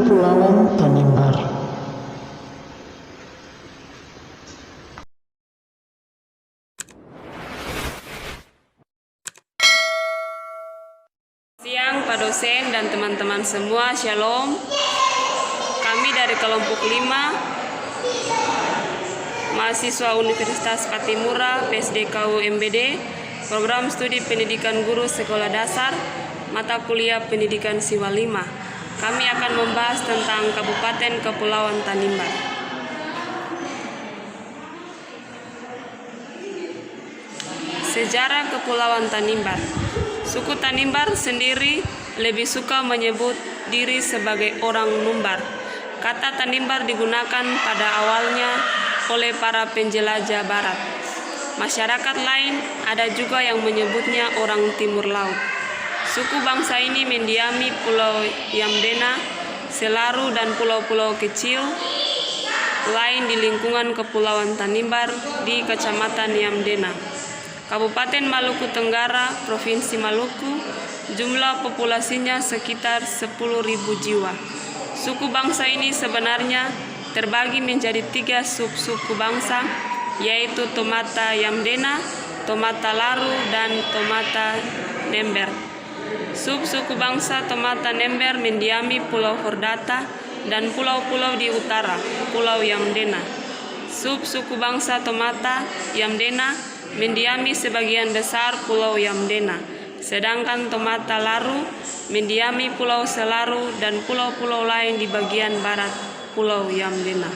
Kepulauan Tanimbar. Siang Pak dosen dan teman-teman semua, Shalom. Kami dari kelompok 5 mahasiswa Universitas Patimura PSDKU MBD, program studi pendidikan guru sekolah dasar, mata kuliah pendidikan Siwa 5. Kami akan membahas tentang Kabupaten Kepulauan Tanimbar. Sejarah Kepulauan Tanimbar. Suku Tanimbar sendiri lebih suka menyebut diri sebagai orang Numbar. Kata Tanimbar digunakan pada awalnya oleh para penjelajah barat. Masyarakat lain ada juga yang menyebutnya orang Timur Laut. Suku bangsa ini mendiami Pulau Yamdena, Selaru, dan pulau-pulau kecil lain di lingkungan Kepulauan Tanimbar di Kecamatan Yamdena, Kabupaten Maluku Tenggara, Provinsi Maluku. Jumlah populasinya sekitar 10.000 jiwa. Suku bangsa ini sebenarnya terbagi menjadi 3 sub-suku bangsa, yaitu Tomata Yamdena, Tomata Laru, dan Tomata Nember. Sub-suku bangsa Tomata Nember mendiami Pulau Hordata dan pulau-pulau di utara, Pulau Yamdena. Sub-suku bangsa Tomata Yamdena mendiami sebagian besar Pulau Yamdena, sedangkan Tomata Laru mendiami Pulau Selaru dan pulau-pulau lain di bagian barat Pulau Yamdena.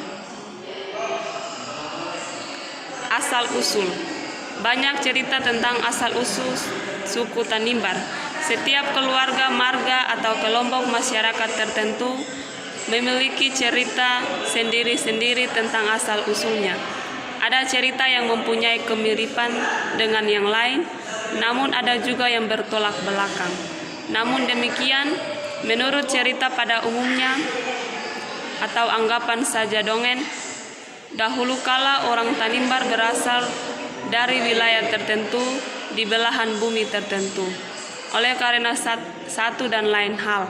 Asal-usul. Banyak cerita tentang asal-usul suku Tanimbar. Setiap keluarga, marga, atau kelompok masyarakat tertentu memiliki cerita sendiri-sendiri tentang asal-usulnya. Ada cerita yang mempunyai kemiripan dengan yang lain, namun ada juga yang bertolak belakang. Namun demikian, menurut cerita pada umumnya atau anggapan saja dongeng, dahulu kala orang Tanimbar berasal dari wilayah tertentu di belahan bumi tertentu, oleh karena satu dan lain hal.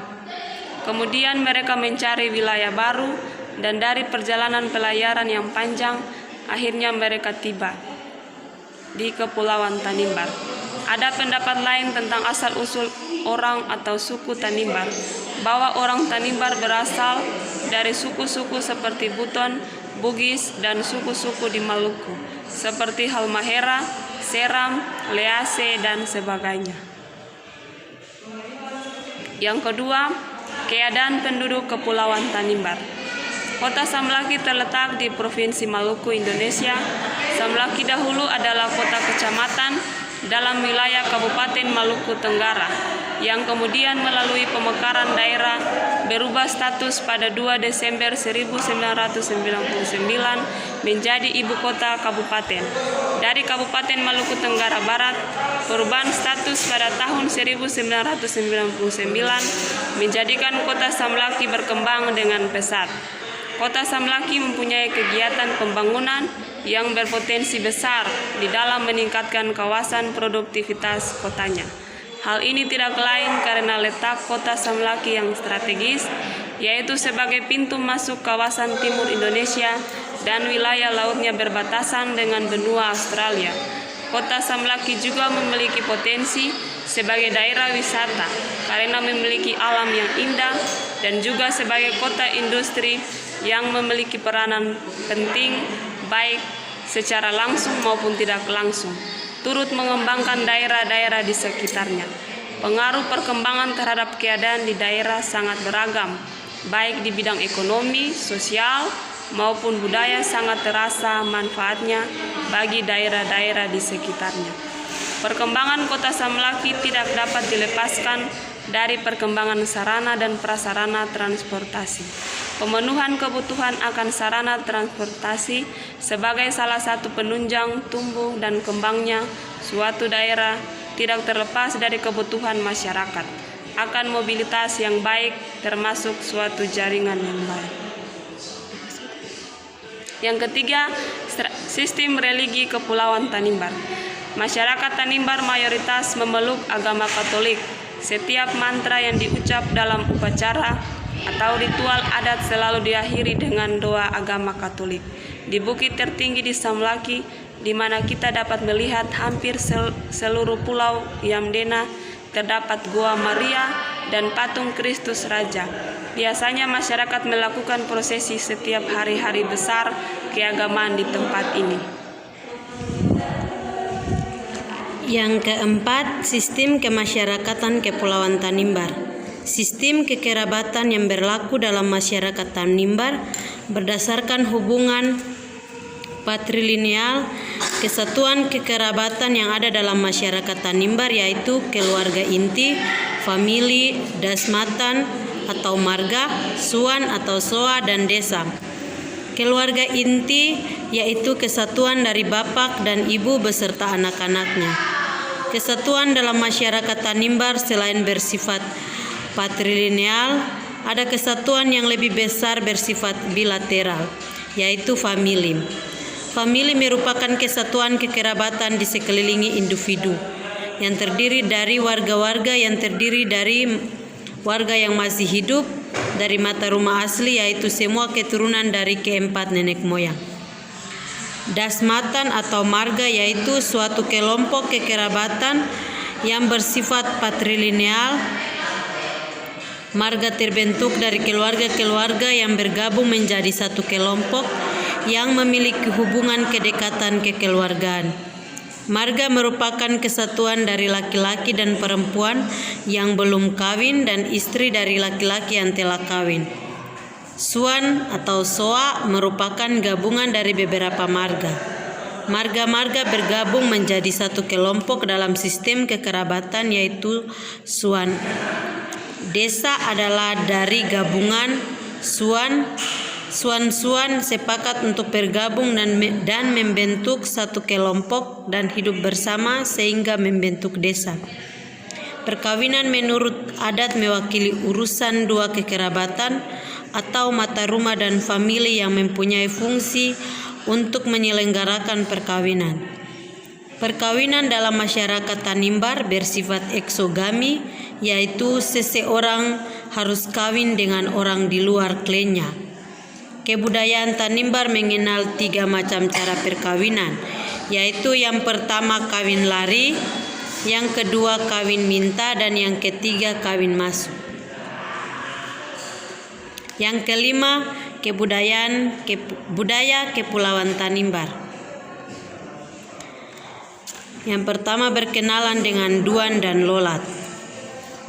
Kemudian mereka mencari wilayah baru, dan dari perjalanan pelayaran yang panjang, akhirnya mereka tiba di Kepulauan Tanimbar. Ada pendapat lain tentang asal-usul orang atau suku Tanimbar, bahwa orang Tanimbar berasal dari suku-suku seperti Buton, Bugis, dan suku-suku di Maluku, seperti Halmahera, Seram, Lease, dan sebagainya. Yang kedua, keadaan penduduk Kepulauan Tanimbar. Kota Samlaki terletak di Provinsi Maluku, Indonesia. Samlaki dahulu adalah kota kecamatan dalam wilayah Kabupaten Maluku Tenggara, yang kemudian melalui pemekaran daerah berubah status pada 2 Desember 1999 menjadi ibu kota kabupaten. Dari Kabupaten Maluku Tenggara Barat, perubahan status pada tahun 1999 menjadikan kota Samlaki berkembang dengan pesat. Kota Samlaki mempunyai kegiatan pembangunan yang berpotensi besar di dalam meningkatkan kawasan produktivitas kotanya. Hal ini tidak lain karena letak kota Samlaki yang strategis, yaitu sebagai pintu masuk kawasan timur Indonesia dan wilayah lautnya berbatasan dengan benua Australia. Kota Samlaki juga memiliki potensi sebagai daerah wisata karena memiliki alam yang indah, dan juga sebagai kota industri yang memiliki peranan penting baik secara langsung maupun tidak langsung, turut mengembangkan daerah-daerah di sekitarnya. Pengaruh perkembangan terhadap keadaan di daerah sangat beragam, baik di bidang ekonomi, sosial, maupun budaya. Sangat terasa manfaatnya bagi daerah-daerah di sekitarnya. Perkembangan kota Samlaki tidak dapat dilepaskan dari perkembangan sarana dan prasarana transportasi. Pemenuhan kebutuhan akan sarana transportasi sebagai salah satu penunjang tumbuh dan kembangnya suatu daerah tidak terlepas dari kebutuhan masyarakat akan mobilitas yang baik, termasuk suatu jaringan yang baik. Yang ketiga, sistem religi Kepulauan Tanimbar. Masyarakat Tanimbar mayoritas memeluk agama Katolik. Setiap mantra yang diucap dalam upacara atau ritual adat selalu diakhiri dengan doa agama Katolik. Di bukit tertinggi di Samlaki, di mana kita dapat melihat hampir seluruh pulau Yamdena, terdapat Gua Maria dan patung Kristus Raja. Biasanya masyarakat melakukan prosesi setiap hari-hari besar keagamaan di tempat ini. Yang keempat, sistem kemasyarakatan Kepulauan Tanimbar. Sistem kekerabatan yang berlaku dalam masyarakat Tanimbar berdasarkan hubungan patrilineal kesatuan kekerabatan yang ada dalam masyarakat Tanimbar, yaitu keluarga inti, famili, dasmatan atau marga, suan atau soa, dan desa. Keluarga inti yaitu kesatuan dari bapak dan ibu beserta anak-anaknya. Kesatuan dalam masyarakat Tanimbar selain bersifat patrilineal, ada kesatuan yang lebih besar bersifat bilateral, yaitu famili. Famili merupakan kesatuan kekerabatan di sekelilingi individu yang terdiri dari warga-warga yang terdiri dari warga yang masih hidup dari mata rumah asli, yaitu semua keturunan dari keempat nenek moyang. Dasmatan atau marga yaitu suatu kelompok kekerabatan yang bersifat patrilineal. Marga terbentuk dari keluarga-keluarga yang bergabung menjadi satu kelompok yang memiliki hubungan kedekatan kekeluargaan. Marga merupakan kesatuan dari laki-laki dan perempuan yang belum kawin dan istri dari laki-laki yang telah kawin. Suan atau soa merupakan gabungan dari beberapa marga. Marga-marga bergabung menjadi satu kelompok dalam sistem kekerabatan, yaitu suan. Desa adalah dari gabungan suan. Suan-suan sepakat untuk bergabung dan membentuk satu kelompok dan hidup bersama sehingga membentuk desa. Perkawinan menurut adat mewakili urusan dua kekerabatan atau mata rumah dan famili yang mempunyai fungsi untuk menyelenggarakan perkawinan. Perkawinan dalam masyarakat Tanimbar bersifat eksogami, yaitu seseorang harus kawin dengan orang di luar klannya. Kebudayaan Tanimbar mengenal 3 macam cara perkawinan, yaitu yang pertama kawin lari, yang kedua kawin minta, dan yang ketiga kawin masuk. Yang kelima, budaya Kepulauan Tanimbar. Yang pertama berkenalan dengan duan dan lolat.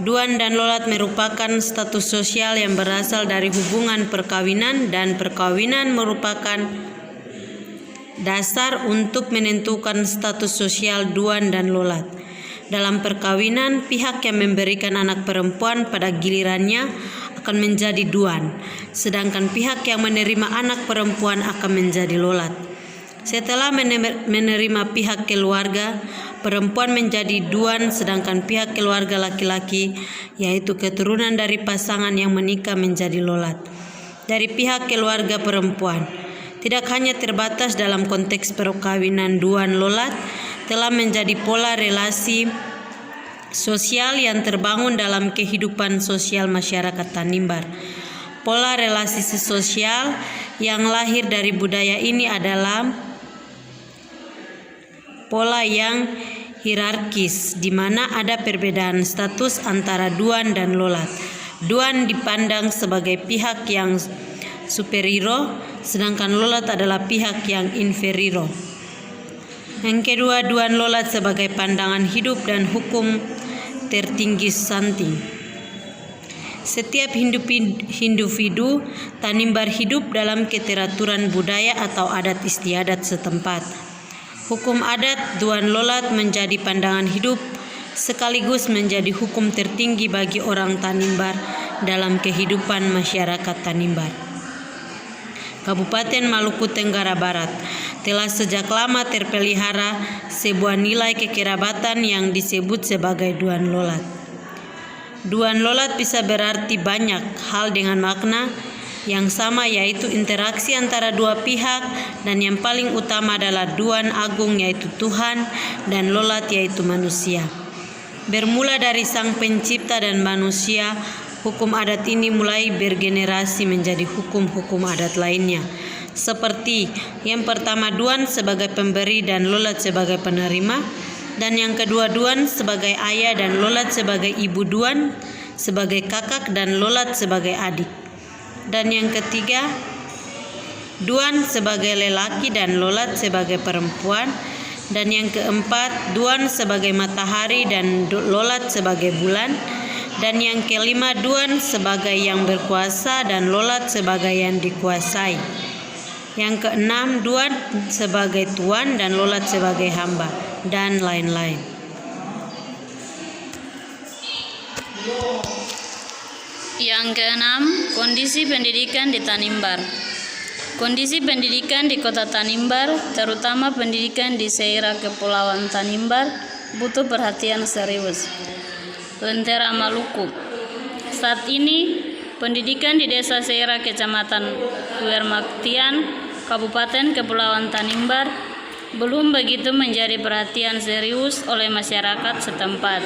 Duan dan lolat merupakan status sosial yang berasal dari hubungan perkawinan, dan perkawinan merupakan dasar untuk menentukan status sosial duan dan lolat. Dalam perkawinan, pihak yang memberikan anak perempuan pada gilirannya akan menjadi duan, sedangkan pihak yang menerima anak perempuan akan menjadi lolat. Setelah menerima pihak keluarga, perempuan menjadi duan, sedangkan pihak keluarga laki-laki, yaitu keturunan dari pasangan yang menikah, menjadi lolat. Dari pihak keluarga perempuan, tidak hanya terbatas dalam konteks perkawinan duan lolat, telah menjadi pola relasi sosial yang terbangun dalam kehidupan sosial masyarakat Tanimbar. Pola relasi sosial yang lahir dari budaya ini adalah pola yang hierarkis, di mana ada perbedaan status antara duan dan lolat. Duan dipandang sebagai pihak yang superior, sedangkan lolat adalah pihak yang inferior. Yang kedua, duan lolat sebagai pandangan hidup dan hukum tertinggi santi. Setiap individu Tanimbar hidup dalam keteraturan budaya atau adat istiadat setempat. Hukum adat duan lolat menjadi pandangan hidup sekaligus menjadi hukum tertinggi bagi orang Tanimbar dalam kehidupan masyarakat Tanimbar. Kabupaten Maluku Tenggara Barat telah sejak lama terpelihara sebuah nilai kekerabatan yang disebut sebagai duan lolat. Duan lolat bisa berarti banyak hal dengan makna yang sama, yaitu interaksi antara dua pihak, dan yang paling utama adalah duan agung yaitu Tuhan dan lolat yaitu manusia. Bermula dari Sang Pencipta dan manusia, Hukum adat ini mulai bergenerasi menjadi hukum-hukum adat lainnya. Seperti yang pertama Duan sebagai pemberi dan Lolat sebagai penerima, dan yang kedua Duan sebagai ayah dan Lolat sebagai ibu Duan, sebagai kakak dan Lolat sebagai adik. Dan yang ketiga Duan sebagai lelaki dan Lolat sebagai perempuan. Dan yang keempat Duan sebagai matahari dan Lolat sebagai bulan. Dan yang kelima Duan sebagai yang berkuasa dan Lolat sebagai yang dikuasai. Yang keenam Duan sebagai tuan dan Lolat sebagai hamba, dan lain-lain. Yang keenam, kondisi pendidikan di Tanimbar. Kondisi pendidikan di kota Tanimbar, terutama pendidikan di Seira Kepulauan Tanimbar, butuh perhatian serius. Lentera Maluku. Saat ini, pendidikan di Desa Seira Kecamatan Wermaktian, Kabupaten Kepulauan Tanimbar, belum begitu menjadi perhatian serius oleh masyarakat setempat.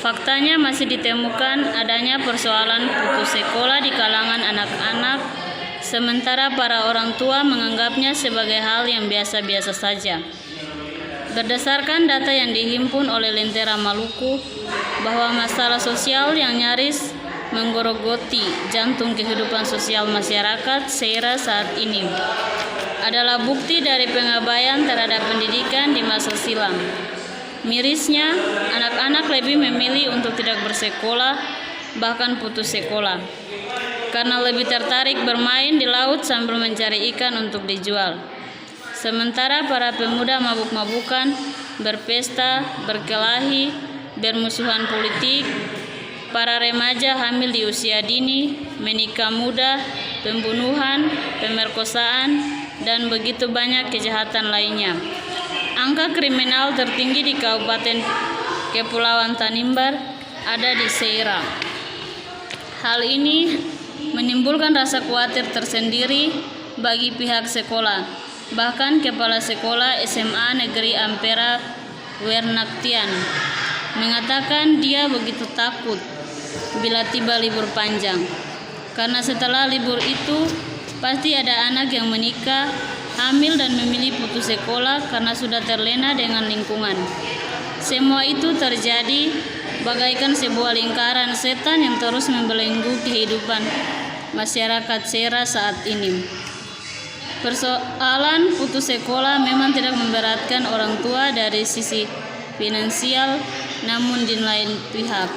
Faktanya masih ditemukan adanya persoalan putus sekolah di kalangan anak-anak, sementara para orang tua menganggapnya sebagai hal yang biasa-biasa saja. Berdasarkan data yang dihimpun oleh Lentera Maluku, bahwa masalah sosial yang nyaris menggerogoti jantung kehidupan sosial masyarakat Seira saat ini adalah bukti dari pengabaian terhadap pendidikan di masa silam. Mirisnya, anak-anak lebih memilih untuk tidak bersekolah, bahkan putus sekolah, karena lebih tertarik bermain di laut sambil mencari ikan untuk dijual. Sementara para pemuda mabuk-mabukan, berpesta, berkelahi, bermusuhan politik, para remaja hamil di usia dini, menikah muda, pembunuhan, pemerkosaan, dan begitu banyak kejahatan lainnya. Angka kriminal tertinggi di Kabupaten Kepulauan Tanimbar ada di Seira. Hal ini menimbulkan rasa khawatir tersendiri bagi pihak sekolah. Bahkan Kepala Sekolah SMA Negeri Ampera Wernaktian mengatakan dia begitu takut bila tiba libur panjang, karena setelah libur itu pasti ada anak yang menikah, hamil, dan memilih putus sekolah karena sudah terlena dengan lingkungan. Semua itu terjadi bagaikan sebuah lingkaran setan yang terus membelenggu kehidupan masyarakat Seira saat ini. Persoalan putus sekolah memang tidak memberatkan orang tua dari sisi finansial, namun di lain pihak,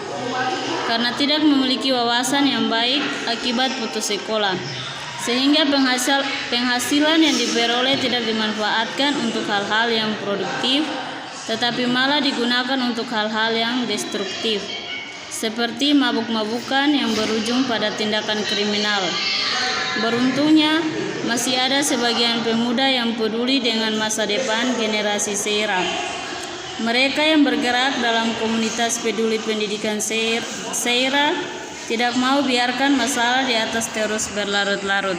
karena tidak memiliki wawasan yang baik akibat putus sekolah, sehingga penghasilan yang diperoleh tidak dimanfaatkan untuk hal-hal yang produktif, tetapi malah digunakan untuk hal-hal yang destruktif, seperti mabuk-mabukan yang berujung pada tindakan kriminal. Beruntungnya, masih ada sebagian pemuda yang peduli dengan masa depan generasi Seira. Mereka yang bergerak dalam komunitas peduli pendidikan Seira tidak mau biarkan masalah di atas terus berlarut-larut.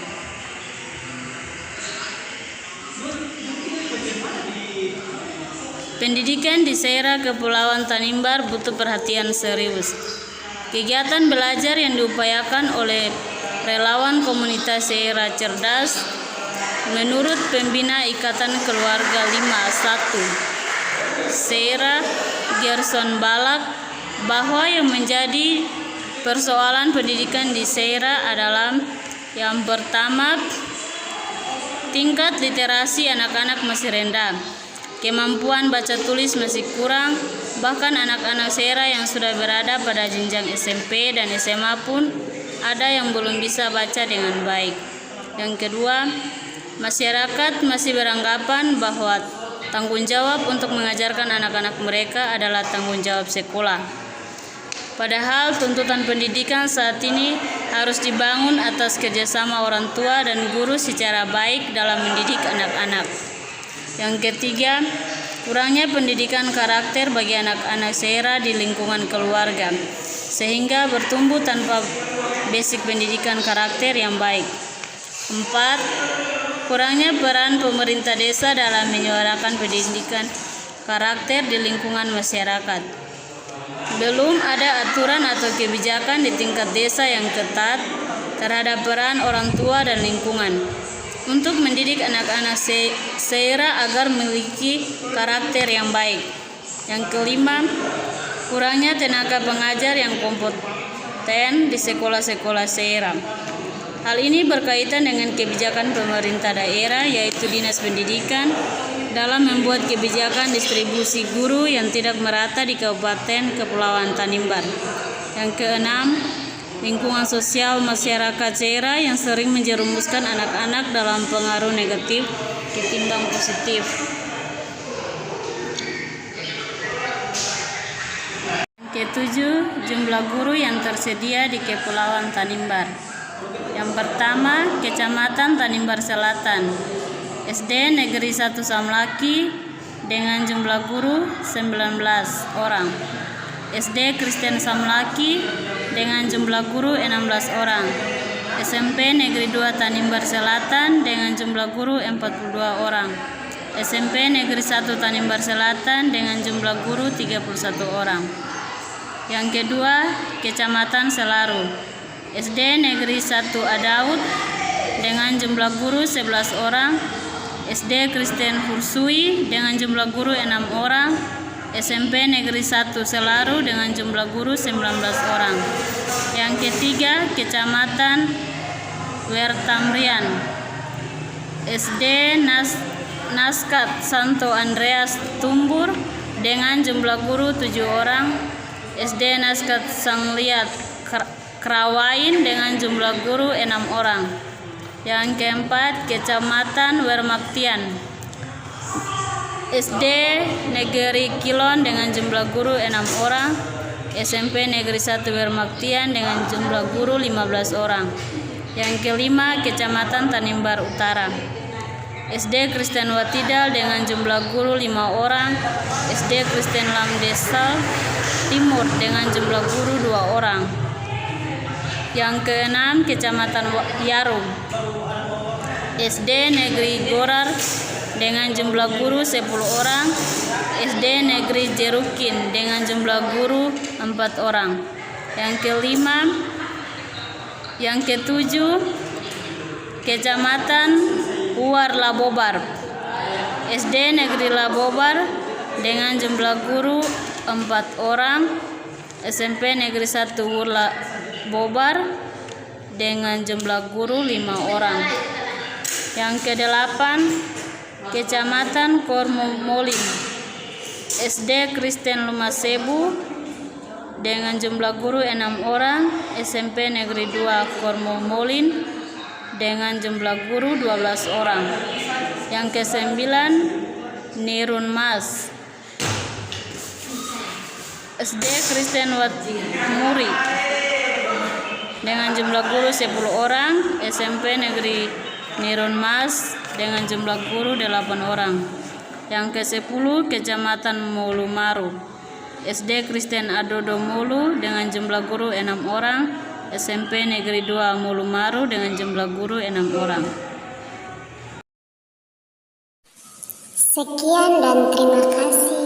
Pendidikan di Seira Kepulauan Tanimbar butuh perhatian serius. Kegiatan belajar yang diupayakan oleh relawan komunitas Seira Cerdas, menurut pembina Ikatan Keluarga 51 Seira Gerson Balak, bahwa yang menjadi persoalan pendidikan di Seira adalah yang pertama, tingkat literasi anak-anak masih rendah, kemampuan baca tulis masih kurang, bahkan anak-anak Seira yang sudah berada pada jenjang SMP dan SMA pun ada yang belum bisa baca dengan baik. Yang kedua, masyarakat masih beranggapan bahwa tanggung jawab untuk mengajarkan anak-anak mereka adalah tanggung jawab sekolah. Padahal tuntutan pendidikan saat ini harus dibangun atas kerjasama orang tua dan guru secara baik dalam mendidik anak-anak. Yang ketiga, kurangnya pendidikan karakter bagi anak-anak Seira di lingkungan keluarga, sehingga bertumbuh tanpa basic pendidikan karakter yang baik. 4. Kurangnya peran pemerintah desa dalam menyuarakan pendidikan karakter di lingkungan masyarakat. 5. Belum ada aturan atau kebijakan di tingkat desa yang ketat terhadap peran orang tua dan lingkungan untuk mendidik anak-anak Seira agar memiliki karakter yang baik. Yang kelima, kurangnya tenaga pengajar yang kompeten di sekolah-sekolah Seira. Hal ini berkaitan dengan kebijakan pemerintah daerah, yaitu Dinas Pendidikan, dalam membuat kebijakan distribusi guru yang tidak merata di Kabupaten Kepulauan Tanimbar. Yang keenam, lingkungan sosial masyarakat Seira yang sering menjerumuskan anak-anak dalam pengaruh negatif ketimbang positif. Ketujuh, jumlah guru yang tersedia di Kepulauan Tanimbar. Yang pertama, Kecamatan Tanimbar Selatan, SD Negeri 1 Samlaki dengan jumlah guru 19 orang. SD Kristen Samlaki dengan jumlah guru 16 orang. SMP Negeri 2 Tanimbar Selatan dengan jumlah guru 42 orang. SMP Negeri 1 Tanimbar Selatan dengan jumlah guru 31 orang. Yang kedua, Kecamatan Selaru, SD Negeri 1 Adaud dengan jumlah guru 11 orang. SD Kristen Hursui dengan jumlah guru 6 orang. SMP Negeri 1 Selaru dengan jumlah guru 19 orang. Yang ketiga, Kecamatan Wertamrian, SD Naskat Santo Andreas Tumbur dengan jumlah guru 7 orang. SD Naskat Sangliat Kerawain dengan jumlah guru 6 orang. Yang keempat, Kecamatan Wermaktian, SD Negeri Kilon dengan jumlah guru 6 orang. SMP Negeri 1 Wermaktian dengan jumlah guru 15 orang. Yang kelima, Kecamatan Tanimbar Utara, SD Kristen Watidal dengan jumlah guru 5 orang. SD Kristen Lamdesal Timur dengan jumlah guru 2 orang. Yang keenam, Kecamatan Yarum, SD Negeri Gorar dengan jumlah guru 10 orang. SD Negeri Jerukin dengan jumlah guru 4 orang. Yang kelima, yang ketujuh, Kecamatan Uar Labobar, SD Negeri Labobar dengan jumlah guru 4 orang. SMP Negeri 1 Uar Labobar dengan jumlah guru 5 orang. Yang kedelapan, Kecamatan Kormomolin, SD Kristen Lumasebu dengan jumlah guru 6 orang. SMP Negeri 2 Kormomolin dengan jumlah guru 12 orang. Yang kesembilan, Nirun Mas, SD Kristen Watmuri dengan jumlah guru 10 orang. SMP Negeri Nirun Mas dengan jumlah guru 8 orang. Yang ke-10, Kecamatan Mulu Maru, SD Kristen Adodo Mulu dengan jumlah guru 6 orang. SMP Negeri 2 Mulu Maru dengan jumlah guru 6 orang. Sekian dan terima kasih.